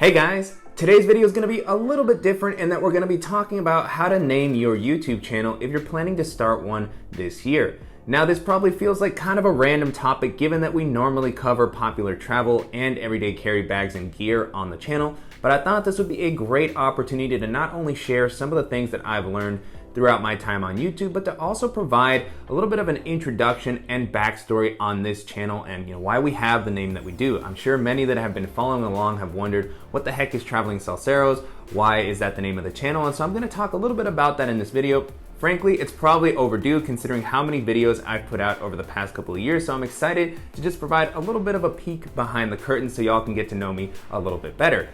Hey guys, today's video is going to be a little bit different in that we're going to be talking about how to name your YouTube channel if you're planning to start one this year. Now this probably feels like kind of a random topic given that we normally cover popular travel and everyday carry bags and gear on the channel, but I thought this would be a great opportunity to not only share some of the things that I've learned throughout my time on YouTube, but to also provide a little bit of an introduction and backstory on this channel and why we have the name that we do. I'm sure many that have been following along have wondered what the heck is Traveling Salseros, why is that the name of the channel, and so I'm going to talk a little bit about that in this video. Frankly, it's probably overdue considering how many videos I've put out over the past couple of years, so I'm excited to just provide a little bit of a peek behind the curtain so y'all can get to know me a little bit better.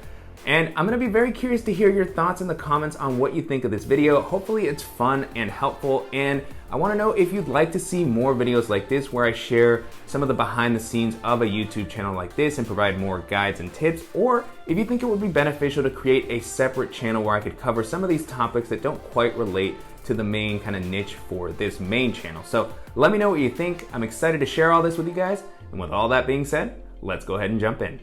And I'm going to be very curious to hear your thoughts in the comments on what you think of this video. Hopefully it's fun and helpful, and I want to know if you'd like to see more videos like this where I share some of the behind the scenes of a YouTube channel like this and provide more guides and tips, or if you think it would be beneficial to create a separate channel where I could cover some of these topics that don't quite relate to the main kind of niche for this main channel. So let me know what you think. I'm excited to share all this with you guys, and with all that being said, let's go ahead and jump in.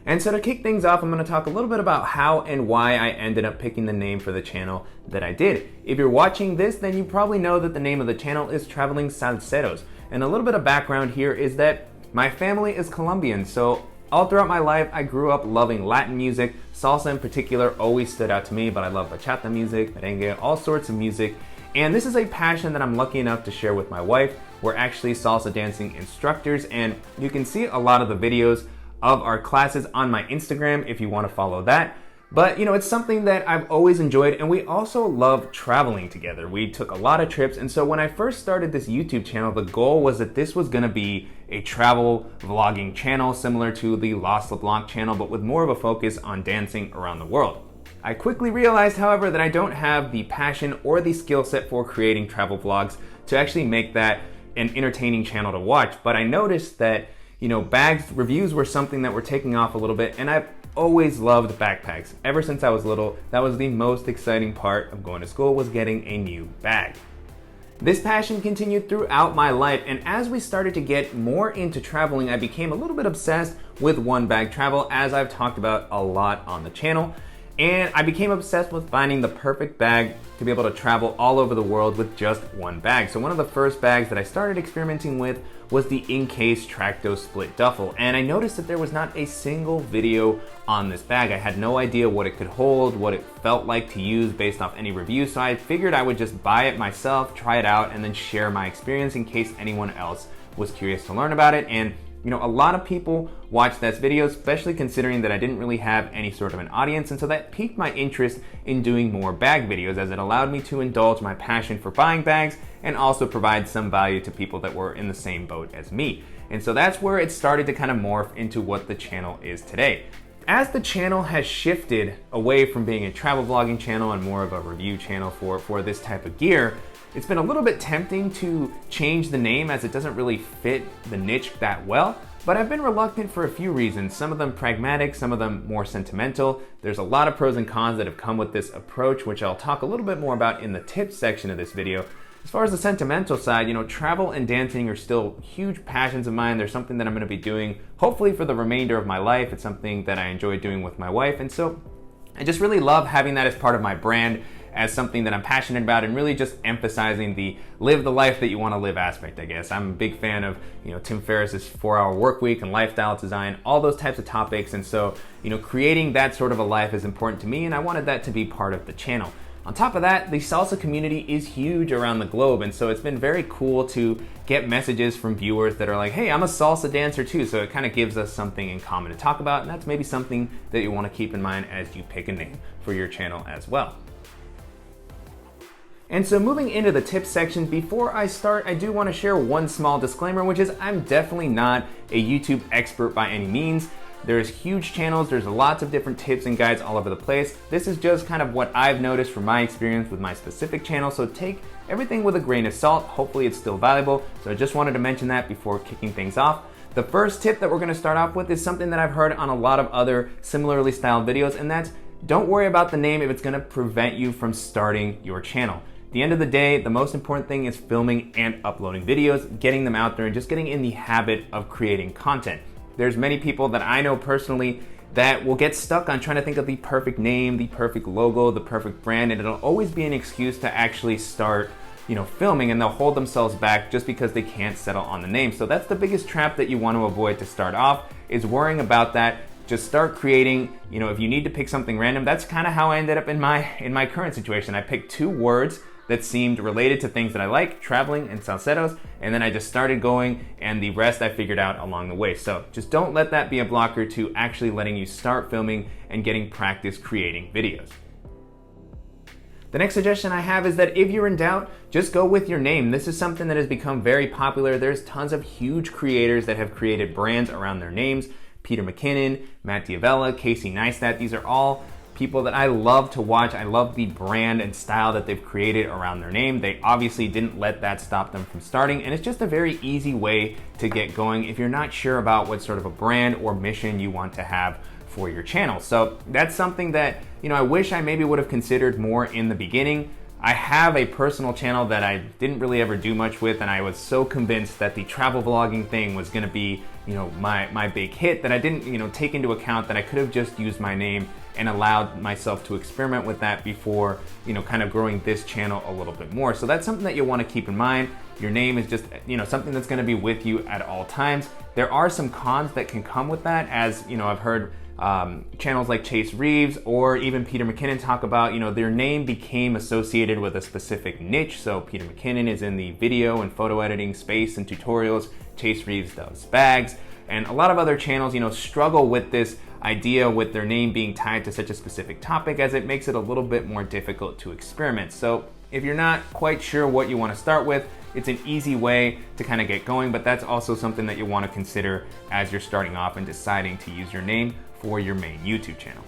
And so to kick things off, I'm going to talk a little bit about how and why I ended up picking the name for the channel that I did. If you're watching this, then you probably know that the name of the channel is Traveling Salseros. And a little bit of background here is that my family is Colombian, so all throughout my life, I grew up loving Latin music. Salsa in particular always stood out to me, but I love bachata music, merengue, all sorts of music. And this is a passion that I'm lucky enough to share with my wife. We're actually salsa dancing instructors, and you can see a lot of the videos of our classes on my Instagram if you want to follow that. But it's something that I've always enjoyed, and we also love traveling together. We took a lot of trips, and so when I first started this YouTube channel, the goal was that this was gonna be a travel vlogging channel similar to the Lost LeBlanc channel, but with more of a focus on dancing around the world. I quickly realized, however, that I don't have the passion or the skill set for creating travel vlogs to actually make that an entertaining channel to watch, but I noticed that bags reviews were something that were taking off a little bit, and I've always loved backpacks. Ever since I was little, that was the most exciting part of going to school, was getting a new bag. This passion continued throughout my life, and as we started to get more into traveling, I became a little bit obsessed with one bag travel, as I've talked about a lot on the channel. And I became obsessed with finding the perfect bag to be able to travel all over the world with just one bag. So one of the first bags that I started experimenting with was the In-Case Tracto Split Duffel. And I noticed that there was not a single video on this bag. I had no idea what it could hold, what it felt like to use based off any reviews. So I figured I would just buy it myself, try it out, and then share my experience in case anyone else was curious to learn about it. And a lot of people watched this video, especially considering that I didn't really have any sort of an audience, and so that piqued my interest in doing more bag videos, as it allowed me to indulge my passion for buying bags and also provide some value to people that were in the same boat as me. And so that's where it started to kind of morph into what the channel is today. As the channel has shifted away from being a travel vlogging channel and more of a review channel for this type of gear, it's been a little bit tempting to change the name as it doesn't really fit the niche that well, but I've been reluctant for a few reasons, some of them pragmatic, some of them more sentimental. There's a lot of pros and cons that have come with this approach, which I'll talk a little bit more about in the tips section of this video. As far as the sentimental side, travel and dancing are still huge passions of mine. They're something that I'm gonna be doing hopefully for the remainder of my life. It's something that I enjoy doing with my wife, and so I just really love having that as part of my brand, as something that I'm passionate about, and really just emphasizing the live the life that you want to live aspect, I guess. I'm a big fan of Tim Ferriss's 4-Hour Workweek and lifestyle design, all those types of topics, and so creating that sort of a life is important to me, and I wanted that to be part of the channel. On top of that, the salsa community is huge around the globe, and so it's been very cool to get messages from viewers that are like, hey, I'm a salsa dancer too, so it kind of gives us something in common to talk about, and that's maybe something that you want to keep in mind as you pick a name for your channel as well. And so moving into the tips section, before I start, I do want to share one small disclaimer, which is I'm definitely not a YouTube expert by any means. There's huge channels, there's lots of different tips and guides all over the place. This is just kind of what I've noticed from my experience with my specific channel, so take everything with a grain of salt. Hopefully it's still valuable, so I just wanted to mention that before kicking things off. The first tip that we're going to start off with is something that I've heard on a lot of other similarly styled videos, and that's don't worry about the name if it's going to prevent you from starting your channel. At the end of the day, the most important thing is filming and uploading videos, getting them out there, and just getting in the habit of creating content. there's many people that I know personally that will get stuck on trying to think of the perfect name, the perfect logo, the perfect brand, and it'll always be an excuse to actually start filming, and they'll hold themselves back just because they can't settle on the name. So that's the biggest trap that you want to avoid to start off, is worrying about that. Just start creating. If you need to pick something random, that's kind of how I ended up in my current situation. I picked 2 words that seemed related to things that I like, traveling and Salseros, and then I just started going, and the rest I figured out along the way. So just don't let that be a blocker to actually letting you start filming and getting practice creating videos. The next suggestion I have is that if you're in doubt, just go with your name. This is something that has become very popular. There's tons of huge creators that have created brands around their names. Peter McKinnon, Matt D'Avella, Casey Neistat, these are all people that I love to watch. I love the brand and style that they've created around their name. They obviously didn't let that stop them from starting, and it's just a very easy way to get going if you're not sure about what sort of a brand or mission you want to have for your channel. So that's something that I wish I maybe would have considered more in the beginning. I have a personal channel that I didn't really ever do much with, and I was so convinced that the travel vlogging thing was gonna be my big hit that I didn't take into account that I could have just used my name and allowed myself to experiment with that before kind of growing this channel a little bit more. So that's something that you'll want to keep in mind. Your name is just something that's going to be with you at all times. There are some cons that can come with that, as I've heard channels like Chase Reeves or even Peter McKinnon talk about their name became associated with a specific niche. So Peter McKinnon is in the video and photo editing space and tutorials. Chase Reeves does bags, and a lot of other channels struggle with this idea with their name being tied to such a specific topic, as it makes it a little bit more difficult to experiment. So if you're not quite sure what you want to start with, it's an easy way to kind of get going, but that's also something that you want to consider as you're starting off and deciding to use your name for your main YouTube channel.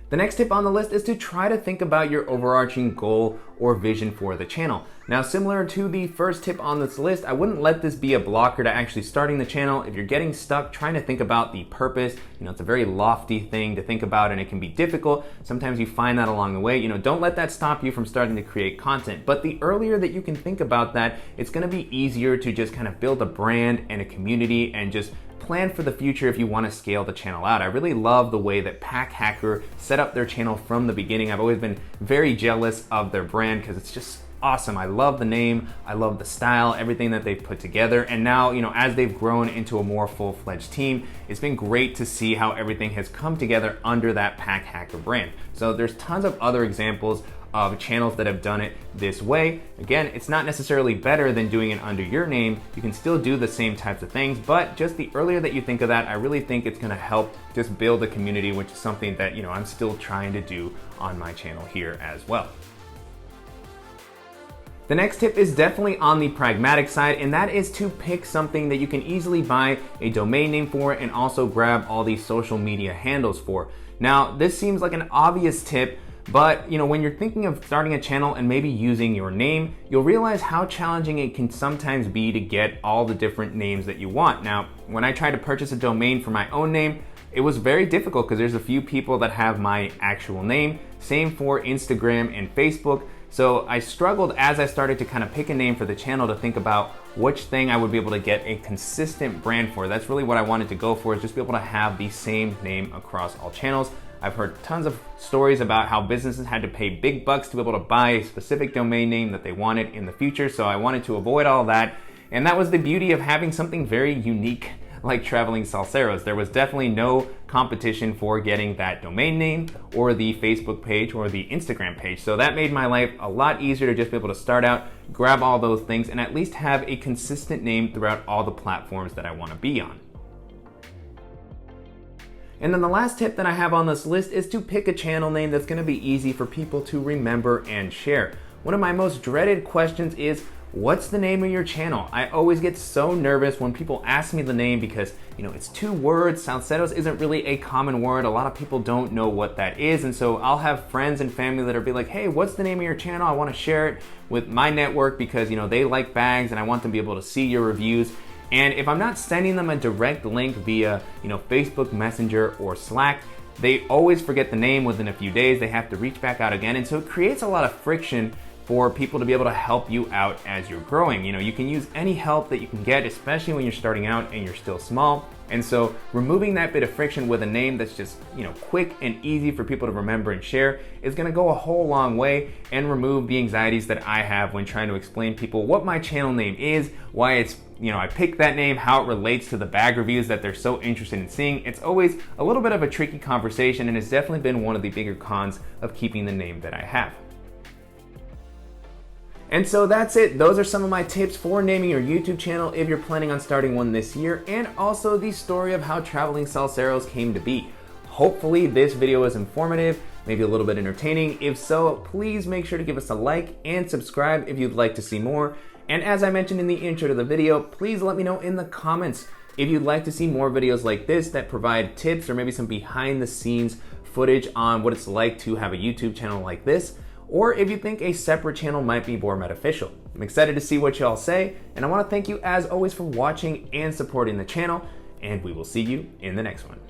The next tip on the list is to try to think about your overarching goal or vision for the channel. Now, similar to the first tip on this list, I wouldn't let this be a blocker to actually starting the channel. If you're getting stuck trying to think about the purpose, it's a very lofty thing to think about, and it can be difficult. Sometimes you find that along the way. Don't let that stop you from starting to create content. But the earlier that you can think about that, it's gonna be easier to just kind of build a brand and a community and just plan for the future if you want to scale the channel out. I really love the way that Pack Hacker set up their channel from the beginning. I've always been very jealous of their brand because it's just awesome. I love the name, I love the style, everything that they've put together. And now, as they've grown into a more full-fledged team, it's been great to see how everything has come together under that Pack Hacker brand. So there's tons of other examples of channels that have done it this way. Again, it's not necessarily better than doing it under your name. You can still do the same types of things, but just the earlier that you think of that, I really think it's gonna help just build a community, which is something that I'm still trying to do on my channel here as well. The next tip is definitely on the pragmatic side, and that is to pick something that you can easily buy a domain name for and also grab all these social media handles for. Now, this seems like an obvious tip, but when you're thinking of starting a channel and maybe using your name, you'll realize how challenging it can sometimes be to get all the different names that you want. Now, when I tried to purchase a domain for my own name, it was very difficult because there's a few people that have my actual name. Same for Instagram and Facebook. So I struggled as I started to kind of pick a name for the channel to think about which thing I would be able to get a consistent brand for. That's really what I wanted to go for, is just be able to have the same name across all channels. I've heard tons of stories about how businesses had to pay big bucks to be able to buy a specific domain name that they wanted in the future. So I wanted to avoid all that. And that was the beauty of having something very unique like Traveling Salseros. There was definitely no competition for getting that domain name or the Facebook page or the Instagram page. So that made my life a lot easier to just be able to start out, grab all those things, and at least have a consistent name throughout all the platforms that I want to be on. And then the last tip that I have on this list is to pick a channel name that's going to be easy for people to remember and share. One of my most dreaded questions is, what's the name of your channel? I always get so nervous when people ask me the name because, it's 2 words. Salseros isn't really a common word. A lot of people don't know what that is. And so I'll have friends and family that'll be like, hey, what's the name of your channel? I want to share it with my network because, they like bags and I want them to be able to see your reviews. And if I'm not sending them a direct link via, Facebook Messenger or Slack, they always forget the name within a few days. They have to reach back out again. And so it creates a lot of friction for people to be able to help you out as you're growing. You know, you can use any help that you can get, especially when you're starting out and you're still small. And so removing that bit of friction with a name that's just, you know, quick and easy for people to remember and share is gonna go a whole long way and remove the anxieties that I have when trying to explain people what my channel name is, why it's, you know, I picked that name, how it relates to the bag reviews that they're so interested in seeing. It's always a little bit of a tricky conversation, and it's definitely been one of the bigger cons of keeping the name that I have. And so that's it. Those are some of my tips for naming your YouTube channel if you're planning on starting one this year, and also the story of how Traveling Salseros came to be. Hopefully this video was informative, maybe a little bit entertaining. If so, please make sure to give us a like and subscribe if you'd like to see more. And as I mentioned in the intro to the video, please let me know in the comments if you'd like to see more videos like this that provide tips or maybe some behind the scenes footage on what it's like to have a YouTube channel like this, or if you think a separate channel might be more beneficial. I'm excited to see what y'all say, and I want to thank you as always for watching and supporting the channel, and we will see you in the next one.